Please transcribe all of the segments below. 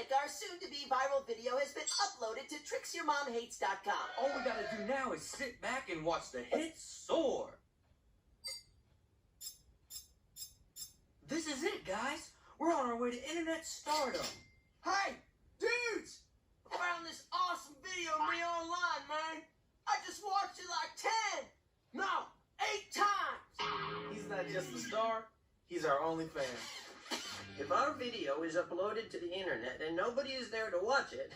Quick, our soon-to-be viral video has been uploaded to tricksyourmomhates.com. All we gotta do now is sit back and watch the hits soar. This is it, guys. We're on our way to internet stardom. Hey, dudes! I found this awesome video of me online, man. I just watched it like 8 times. He's not just a star, he's our only fan. If our video is uploaded to the internet and nobody is there to watch it,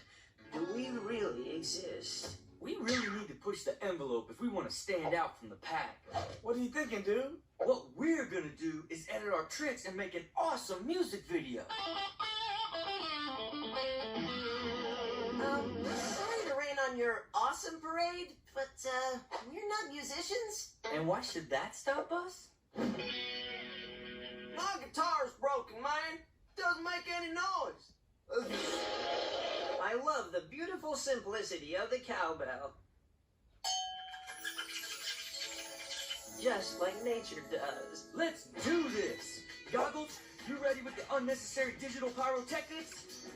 do we really exist? We really need to push the envelope if we want to stand out from the pack. What are you thinking, dude? What we're gonna do is edit our tricks and make an awesome music video. Sorry to rain on your awesome parade, but, we're not musicians. And why should that stop us? My guitar's broken, man. Doesn't make any noise. I love the beautiful simplicity of the cowbell. Just like nature does. Let's do this! Goggles, you ready with the unnecessary digital pyrotechnics?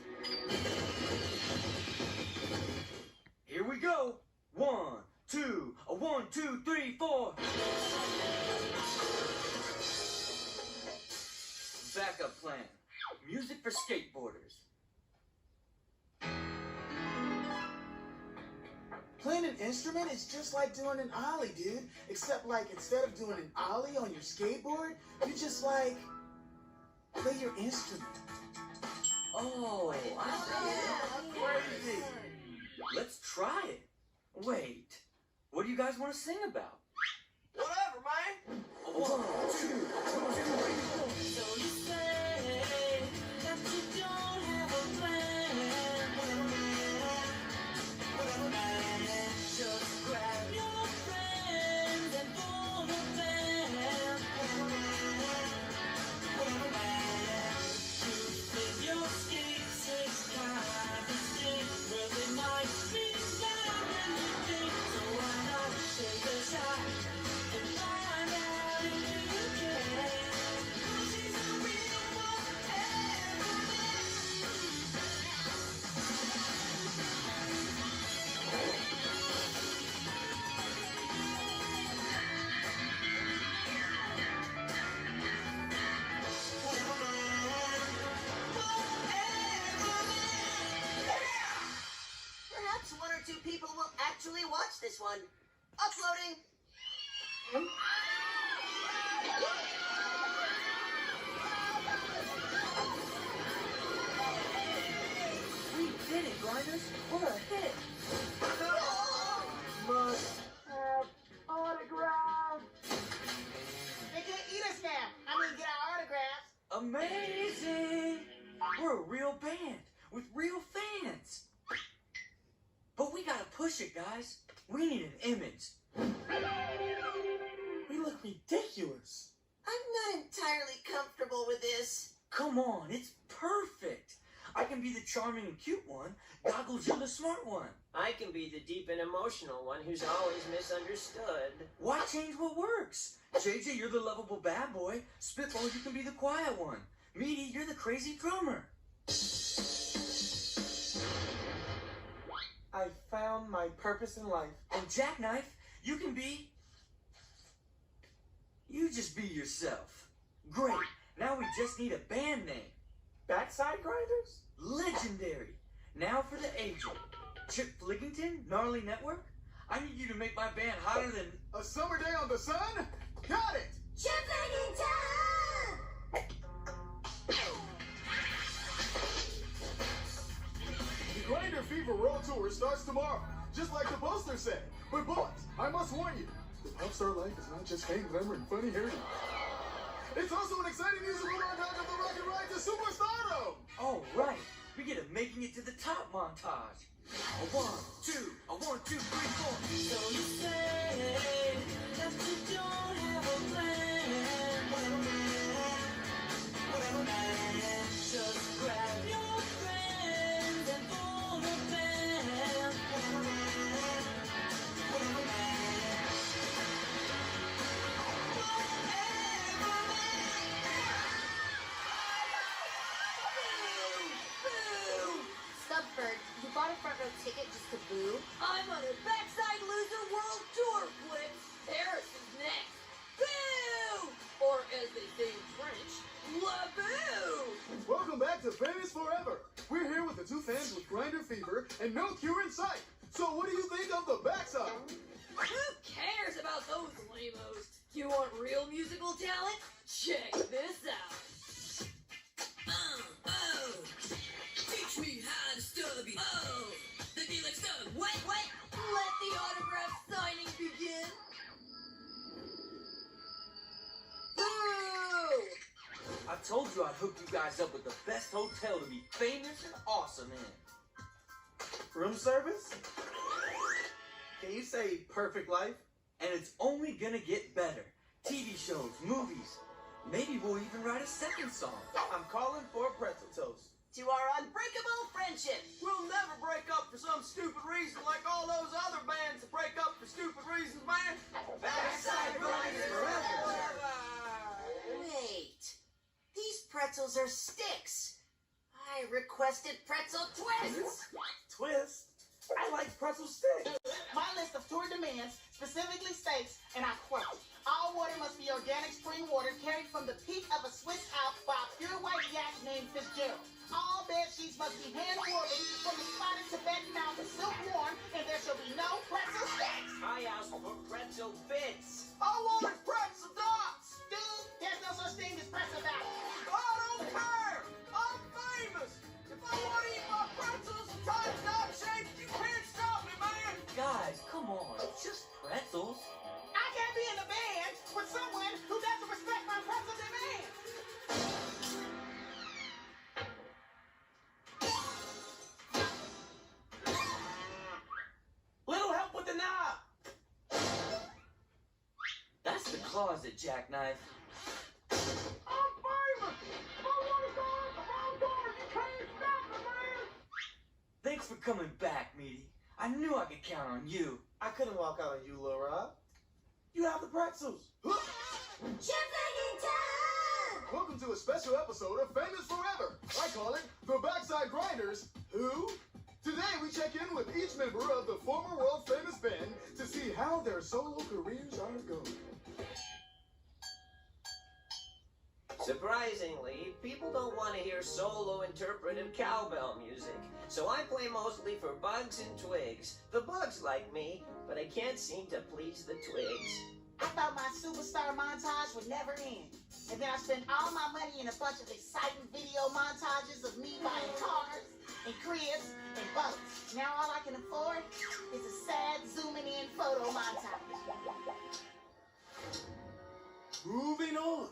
Here we go! 1, 2, 1, 2, 3, 4. Backup plan. Music for skateboarders. Playing an instrument is just like doing an ollie, dude. Except, like, instead of doing an ollie on your skateboard, you just, like, play your instrument. Oh, crazy! Let's try it. Wait, what do you guys want to sing about? Whatever, man. 1, 2, 1, 2, 3, 4. So you say that you don't have a plan. Just grab your friends and form a band. You flip your skates 6 times a stick, where they might be down and you think. So why not take a shot and find out if you can? 'Cause she's a real one, Perhaps 1 or 2 people will actually watch this one. Uploading. We did it, Grinders! What a hit! Must have autograph. They can't eat us now. I mean, get our autographs. Amazing! We're a real band with real fans. But we gotta push it, guys. We need an image. We look ridiculous. I'm not entirely comfortable with this. Come on, it's perfect. I can be the charming and cute one. Goggles, you're the smart one. I can be the deep and emotional one who's always misunderstood. Why change what works? JJ, you're the lovable bad boy. Spitball, you can be the quiet one. Meaty, you're the crazy drummer. I found my purpose in life. And Jackknife, you can be... You just be yourself. Great. Now we just need a band name. Backside Grinders? Legendary. Now for the agent. Chip Fliggington, Gnarly Network? I need you to make my band hotter than... A summer day on the sun? Got it! The Grinder Fever World Tour starts tomorrow, just like the poster said. But boys, I must warn you, the pop star life is not just fame, glamour, and funny hairdo. It's also an exciting musical montage of the rocket ride to superstardom! All right. We get a making it to the top montage. 1, 2, 1, 2, 3, 4. so you say that you don't have a plan. Just grab your friends and form a band. Boo! front row ticket just to boo. I'm on a Backside Loser World Tour, Flips. Paris is next. Boo! Or as they say in French, la boo! Welcome back to Famous Forever. We're here with the two fans with grinder fever and no cure in sight. So what do you think of the backside? Who cares about those lamos? You want real musical talent? Check this out. Teach me how to stubby. Oh, they be like stub. What? Let the autograph signing begin. Boo! I told you I'd hook you guys up with the best hotel to be famous and awesome in. Room service? Can you say perfect life? And it's only gonna get better. TV shows, movies. Maybe we'll even write a second song. I'm calling for a pretzel toast. To our unbreakable friendship. We'll never break up for some stupid reason like all those other bands that break up for stupid reasons, man. Backside Grinders forever. Wait. These pretzels are sticks. I requested pretzel twists. Twist? I like pretzel sticks. My list of tour demands specifically states, and I quote, all water must be organic spring water carried from the peak of a Swiss Alp by a pure white yak named Fitzgerald. All bed sheets must be hand-woven from the spotted Tibetan mountain silk worn, and there shall be no pretzel sticks. I asked for pretzel bits. I want pretzel dots. Dude, there's no such thing as pretzel dots. I don't care. I'm famous. If I want to eat my pretzels, time's not changed. You can't stop me, man. Guys, come on. It's just pretzels. I can't be in a band with someone who doesn't respect my pretzel demands. Little help with the knob. That's the closet, Jackknife. I'm famous! If I want to go out the front door, you can't stop me, man! Thanks for coming back, Meaty. I knew I could count on you. I couldn't walk out on you, Lil Rob. You have the pretzels. Welcome to a special episode of Famous Forever. I call it the Backside Grinders. Who? Today we check in with each member of the former world famous band to see how their solo careers are going. Surprisingly, people don't want to hear solo interpretive cowbell music, so I play mostly for bugs and twigs. The bugs like me, but I can't seem to please the twigs. I thought my superstar montage would never end. And then I spent all my money in a bunch of exciting video montages of me buying cars and cribs and boats. Now all I can afford is a sad zooming in photo montage. Moving on.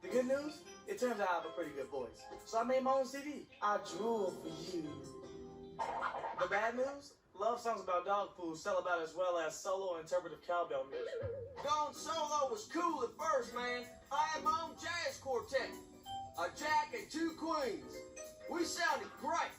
The good news? It turns out I have a pretty good voice. So I made my own CD. I drool for you. The bad news? Love songs about dog food sell about as well as solo interpretive cowbell music. Going solo was cool at first, man. I had my own jazz quartet. A jack and two queens. We sounded great.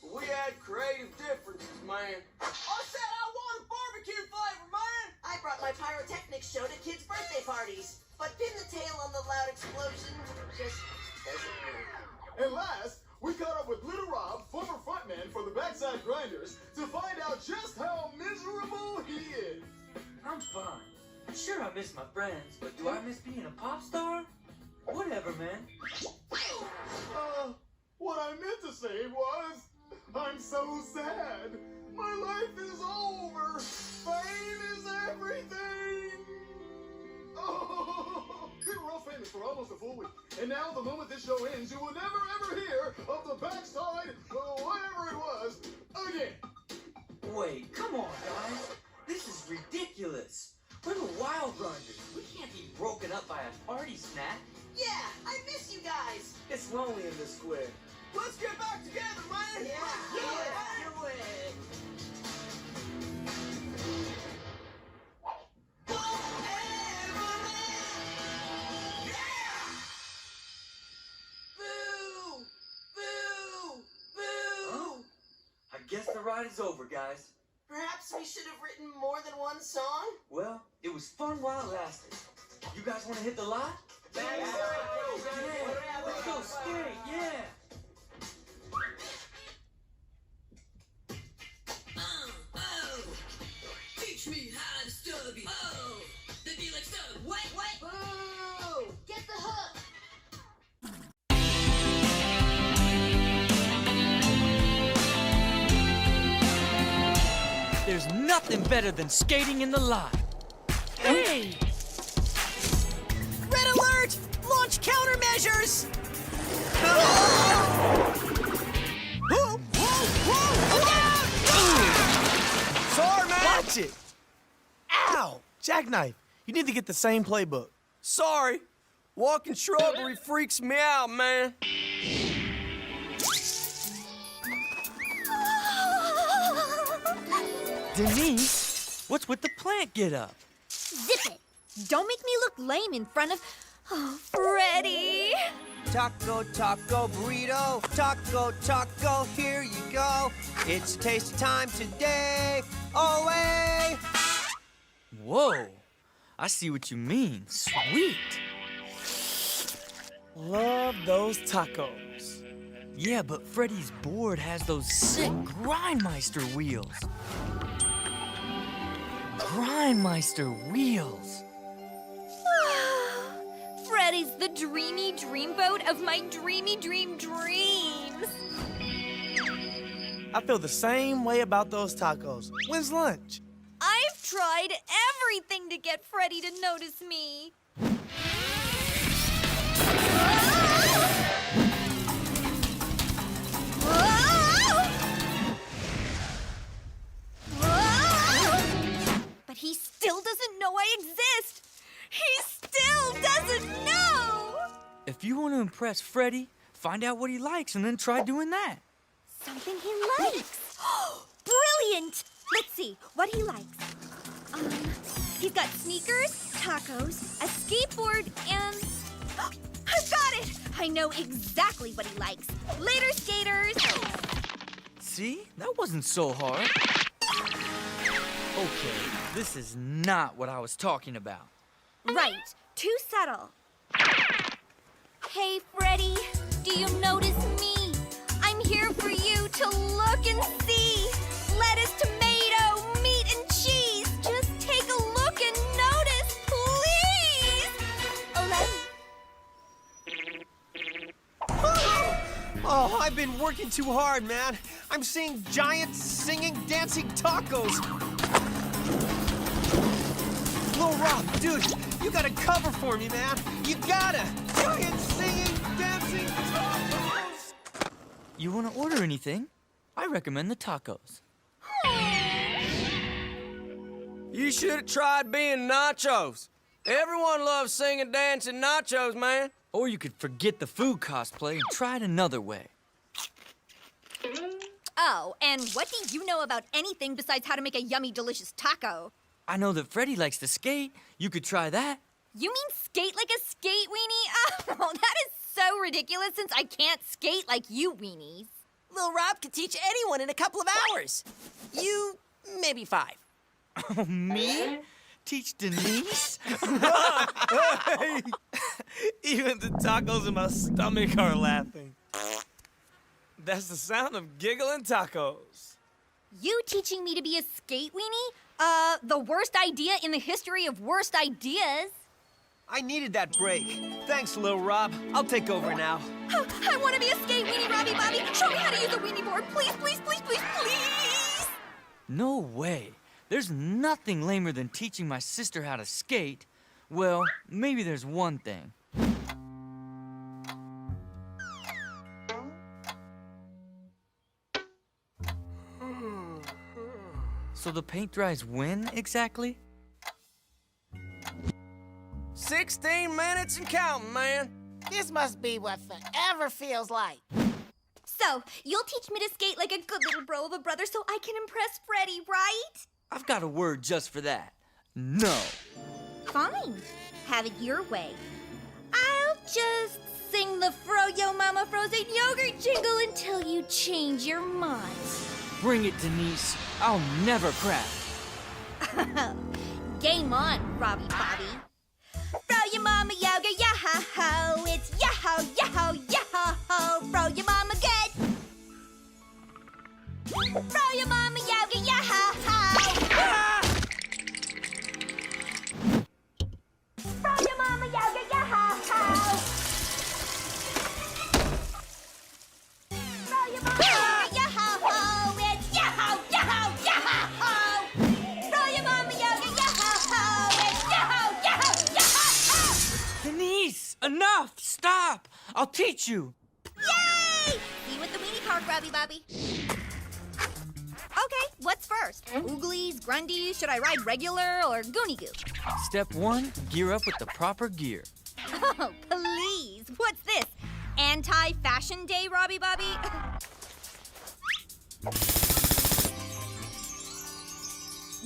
But we had creative differences, man. I said I wanted barbecue flavor, man. I brought my pyrotechnics show to kids' birthday parties, but pin the tail on the loud explosion just doesn't work. And last, we caught up with Lil Rob, former frontman for the Backside Grinders, to find out just how miserable he is. I'm fine. Sure, I miss my friends, but do I miss being a pop star? Whatever, man. What I meant to say was, I'm so sad. My life is over. Fame is everything. Oh, we were all famous for almost a full week. And now, the moment this show ends, you will never ever hear of the Backside, whatever it was, again. Wait, come on, guys. This is ridiculous. We're the Wild Grinders. We can't be broken up by a party snack. Yeah, I miss you guys. It's lonely in this square. Let's get back together, man. Yeah, Do it. Boo! Boo! Boo! Huh? I guess the ride is over, guys. Perhaps we should have written more than one song? Well, it was fun while it lasted. You guys want to hit the lot? Yeah. Yeah, let's go skate, yeah! nothing better than skating in the line. Hey! Red alert! Launch countermeasures! Sorry, man. Watch it. Ow! Jackknife. You need to get the same playbook. Sorry. Walking shrubbery freaks me out, man. Denise, what's with the plant get up? Zip it. Don't make me look lame in front of... Oh, Freddie. Taco, taco, burrito. Taco, taco, here you go. It's taste time today. Away! Whoa, I see what you mean. Sweet. Love those tacos. Yeah, but Freddy's board has those sick Grindmeister wheels. Grindmeister wheels. Freddie's the dreamy dreamboat of my dreamy dreams. I feel the same way about those tacos. When's lunch? I've tried everything to get Freddie to notice me. But he still doesn't know I exist. He still doesn't know. If you want to impress Freddy, find out what he likes and then try doing that. Something he likes. Brilliant. Let's see what he likes. He's got sneakers, tacos, a skateboard, and... I've got it! I know exactly what he likes. Later, skaters! See? That wasn't so hard. Okay, this is not what I was talking about. Right, too subtle. Hey, Freddie, do you notice me? I'm here for you to look and see. Lettuce, tomato, meat, and cheese. Just take a look and notice, please. Oh, I've been working too hard, man. I'm seeing giant, singing, dancing tacos. Lil Rob, dude, you gotta cover for me, man. You gotta. Giant, singing, dancing tacos. You want to order anything? I recommend the tacos. You should have tried being nachos. Everyone loves singing, dancing nachos, man. Or you could forget the food cosplay and try it another way. Oh, and what do you know about anything besides how to make a yummy, delicious taco? I know that Freddy likes to skate. You could try that. You mean skate like a skate weenie? Oh, that is so ridiculous since I can't skate like you weenies. Lil Rob could teach anyone in a couple of hours. You, maybe 5. Oh, me? Teach Denise? Even the tacos in my stomach are laughing. That's the sound of giggling tacos. You teaching me to be a skate weenie? The worst idea in the history of worst ideas. I needed that break. Thanks, Lil Rob. I'll take over now. I want to be a skate weenie, Robbie Bobby. Show me how to use a weenie board. Please, please, please, please, please. No way. There's nothing lamer than teaching my sister how to skate. Well, maybe there's one thing. So the paint dries when, exactly? 16 minutes and counting, man. This must be what forever feels like. So, you'll teach me to skate like a good little bro of a brother so I can impress Freddie, right? I've got a word just for that. No. Fine. Have it your way. I'll just sing the Froyo Mama frozen yogurt jingle until you change your mind. Bring it, Denise. I'll never crack. Game on, Robbie Bobby. Froyo Mama yoga, yah-ho-ho. It's yah-ho, yah-ho, yah-ho-ho. Froyo Mama good. Froyo Mama yoga, yah-ho-ho. Froyo Mama yoga, yah-ho-ho. Froyo Mama yoga, yah-ho-ho. It's yah-ho, yah-ho, yah-ho-ho. Stop! I'll teach you. Yay! See you with the weenie card, Robbie Bobby. Okay, what's first? Ooglies, Grundies, should I ride regular or Goonie Goo? Step 1, gear up with the proper gear. Oh, please. What's this? Anti-fashion day, Robbie Bobby?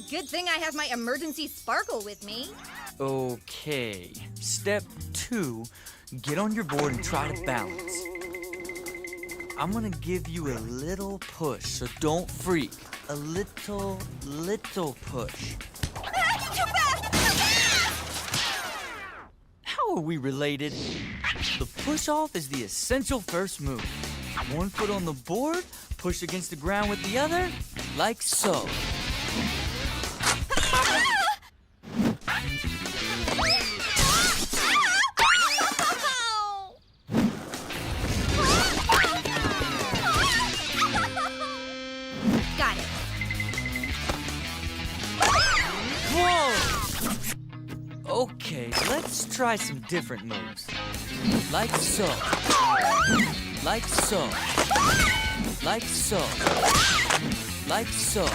Good thing I have my emergency sparkle with me. Okay. Step 2, get on your board and try to balance. I'm gonna give you a little push, so don't freak. A little push. Ah, too fast! Too fast! How are we related? The push-off is the essential first move. One foot on the board, push against the ground with the other, like so. Got it. Whoa! Okay, let's try some different moves. Like so. Like so. Like so. Like so.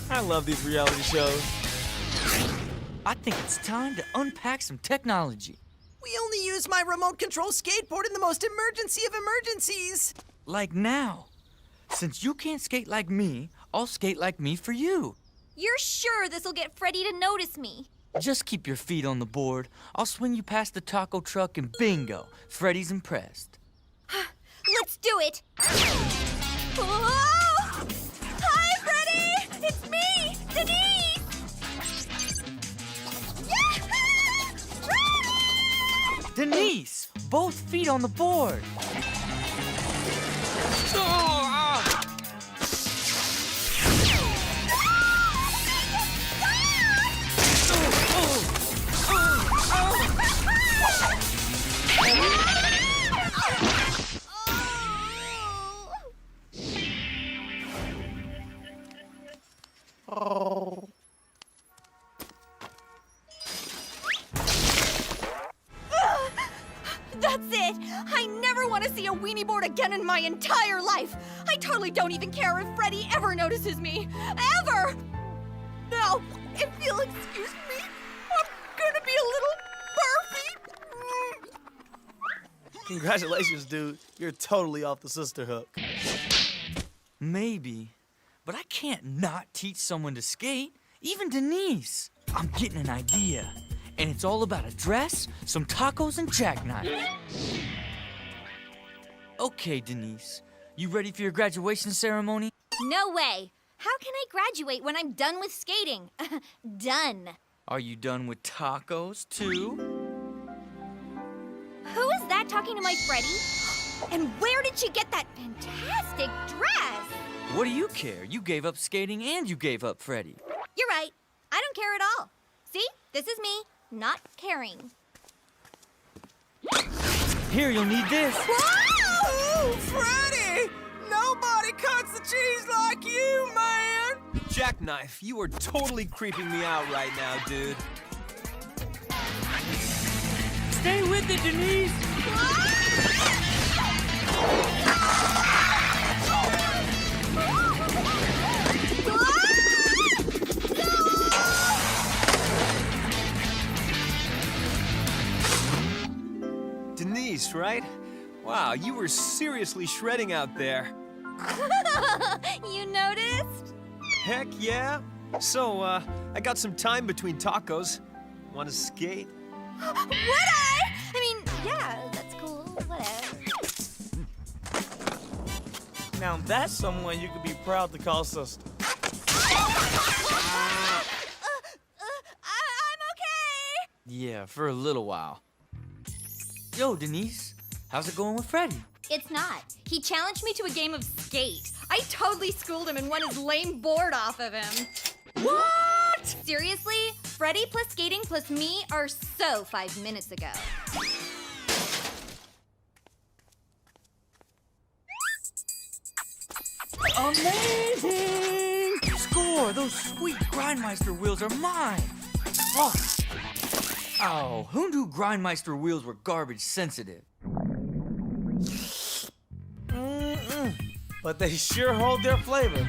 I love these reality shows. I think it's time to unpack some technology. We only use my remote control skateboard in the most emergency of emergencies. Like now. Since you can't skate like me, I'll skate like me for you. You're sure this'll get Freddie to notice me? Just keep your feet on the board. I'll swing you past the taco truck and bingo, Freddy's impressed. Let's do it. Whoa! Hi, Freddie! It's me, Denise! Yahoo! Freddie! Denise, both feet on the board. That's it! I never want to see a weenie board again in my entire life! I totally don't even care if Freddie ever notices me! Ever! Now, if you'll excuse me, I'm gonna be a little burpy! Congratulations, dude. You're totally off the sister hook. Maybe, but I can't not teach someone to skate. Even Denise. I'm getting an idea. And it's all about a dress, some tacos, and jackknife. Okay, Denise. You ready for your graduation ceremony? No way! How can I graduate when I'm done with skating? Done. Are you done with tacos, too? Who is that talking to my Freddie? And where did she get that fantastic dress? What do you care? You gave up skating and you gave up Freddie. You're right. I don't care at all. See? This is me, not caring. Here, you'll need this. Whoa! Freddie! Nobody cuts the cheese like you, man! Jackknife, you are totally creeping me out right now, dude. Stay with it, Denise. Denise, right? Wow, you were seriously shredding out there. You noticed? Heck yeah. So, I got some time between tacos. Want to skate? Would I? I mean, yeah, that's cool. Whatever. Now that's someone you could be proud to call sister. I'm okay. Yeah, for a little while. Yo, Denise, how's it going with Freddie? It's not. He challenged me to a game of skate. I totally schooled him and won his lame board off of him. What? Seriously? Freddie plus skating plus me are so 5 minutes ago. Amazing! Score! Those sweet Grindmeister wheels are mine! Oh! Oh, who knew Grindmeister wheels were garbage sensitive? But they sure hold their flavor.